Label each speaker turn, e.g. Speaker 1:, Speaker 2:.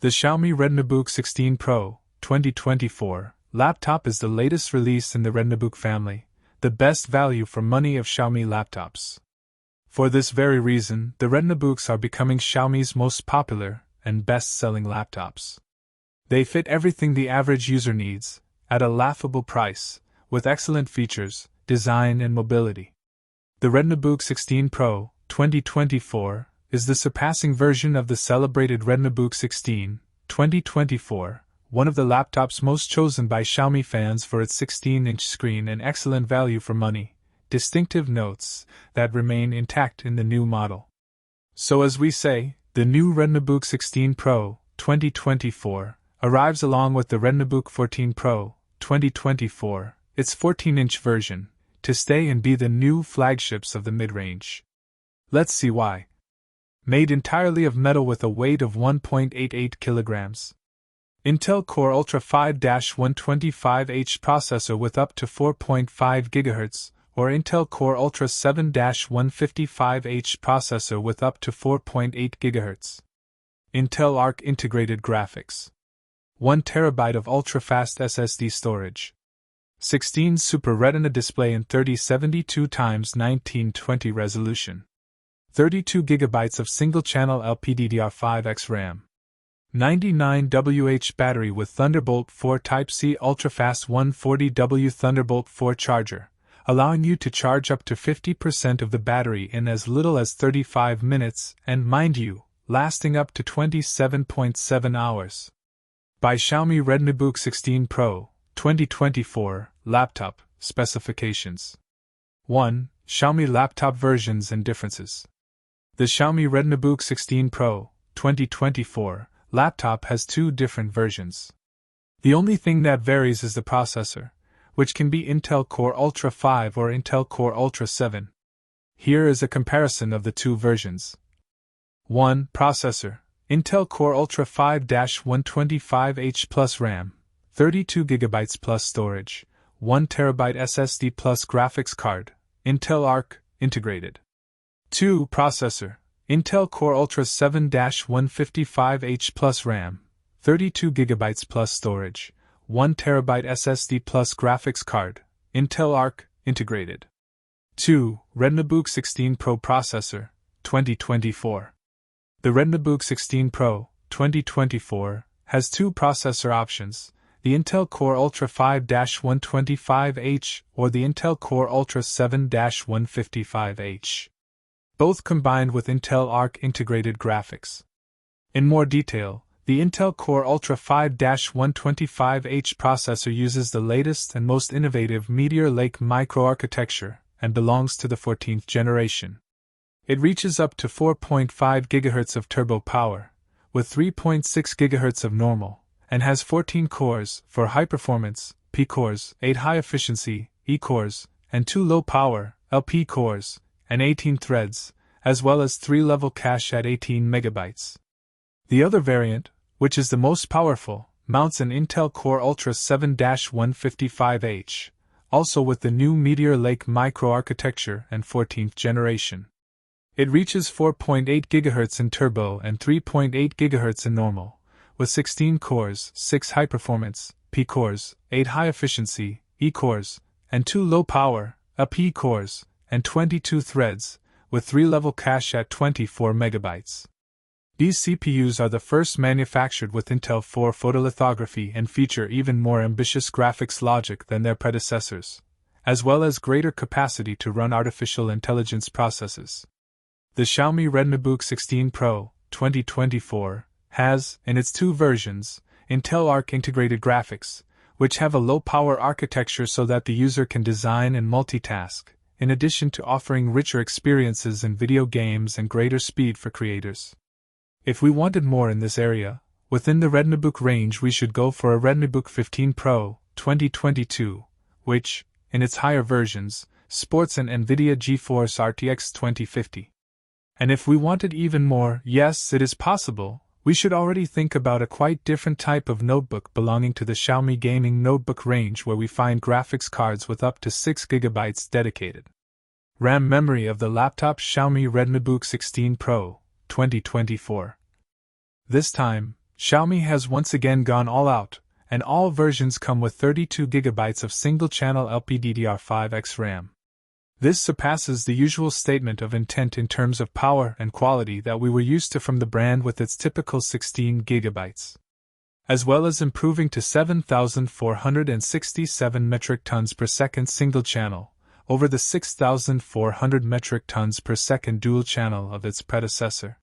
Speaker 1: The Xiaomi Redmibook 16 Pro 2024 laptop is the latest release in the Redmibook family, the best value for money of Xiaomi laptops. For this very reason, the Redmibooks are becoming Xiaomi's most popular and best-selling laptops. They fit everything the average user needs, at a laughable price, with excellent features, design and mobility. The Redmibook 16 Pro 2024 is the surpassing version of the celebrated Redmibook 16 2024, one of the laptops most chosen by Xiaomi fans for its 16-inch screen and excellent value for money, distinctive notes that remain intact in the new model. So as we say, the new Redmibook 16 Pro 2024 arrives along with the Redmibook 14 Pro 2024, its 14-inch version, to stay and be the new flagships of the mid-range. Let's see why. Made entirely of metal with a weight of 1.88 kilograms. Intel Core Ultra 5-125H processor with up to 4.5 GHz, or Intel Core Ultra 7-155H processor with up to 4.8 GHz. Intel Arc integrated graphics. 1 TB of ultra-fast SSD storage. 16 Super Retina display in 3072x1920 resolution. 32 GB of single-channel LPDDR5X RAM. 99 Wh battery with Thunderbolt 4 Type-C ultra-fast 140W Thunderbolt 4 charger, allowing you to charge up to 50% of the battery in as little as 35 minutes and, mind you, lasting up to 27.7 hours. By Xiaomi Redmibook 16 Pro 2024 laptop specifications. 1. Xiaomi laptop versions and differences. The Xiaomi Redmibook 16 Pro 2024 laptop has two different versions. The only thing that varies is the processor, which can be Intel Core Ultra 5 or Intel Core Ultra 7. Here is a comparison of the two versions. 1. Processor: Intel Core Ultra 5-125H plus RAM, 32 GB plus storage, 1 TB SSD plus graphics card, Intel Arc integrated. 2. Processor: Intel Core Ultra 7-155H plus RAM, 32 GB plus storage, 1 TB SSD plus graphics card, Intel Arc integrated. 2. Redmibook 16 Pro processor 2024. The Redmibook 16 Pro 2024 has two processor options, the Intel Core Ultra 5-125H or the Intel Core Ultra 7-155H. Both combined with Intel Arc integrated graphics. In more detail, the Intel Core Ultra 5-125H processor uses the latest and most innovative Meteor Lake microarchitecture and belongs to the 14th generation. It reaches up to 4.5 GHz of turbo power, with 3.6 GHz of normal, and has 14 cores for high performance, P cores, 8 high efficiency, E cores, and 2 low power, LP cores, and 18 threads, as well as 3-level cache at 18 MB. The other variant, which is the most powerful, mounts an Intel Core Ultra 7-155H, also with the new Meteor Lake microarchitecture and 14th generation. It reaches 4.8 GHz in turbo and 3.8 GHz in normal, with 16 cores, 6 high performance, P cores, 8 high efficiency, E cores, and 2 low power, LP cores, and 22 threads, with 3-level cache at 24 MB. These CPUs are the first manufactured with Intel 4 photolithography and feature even more ambitious graphics logic than their predecessors, as well as greater capacity to run artificial intelligence processes. The Xiaomi Redmibook 16 Pro 2024 has, in its two versions, Intel Arc integrated graphics, which have a low-power architecture so that the user can design and multitask, in addition to offering richer experiences in video games and greater speed for creators. If we wanted more in this area, within the Redmibook range we should go for a Redmibook 15 Pro 2022, which, in its higher versions, sports an NVIDIA GeForce RTX 2050. And if we wanted even more, yes, it is possible, we should already think about a quite different type of notebook belonging to the Xiaomi gaming notebook range where we find graphics cards with up to 6 GB dedicated. RAM memory of the laptop Xiaomi Redmibook 16 Pro 2024. This time, Xiaomi has once again gone all out, and all versions come with 32GB of single-channel LPDDR5X RAM. This surpasses the usual statement of intent in terms of power and quality that we were used to from the brand with its typical 16GB. As well as improving to 7,467 metric tons per second single-channel, over the 6,400 metric tons per second dual-channel of its predecessor.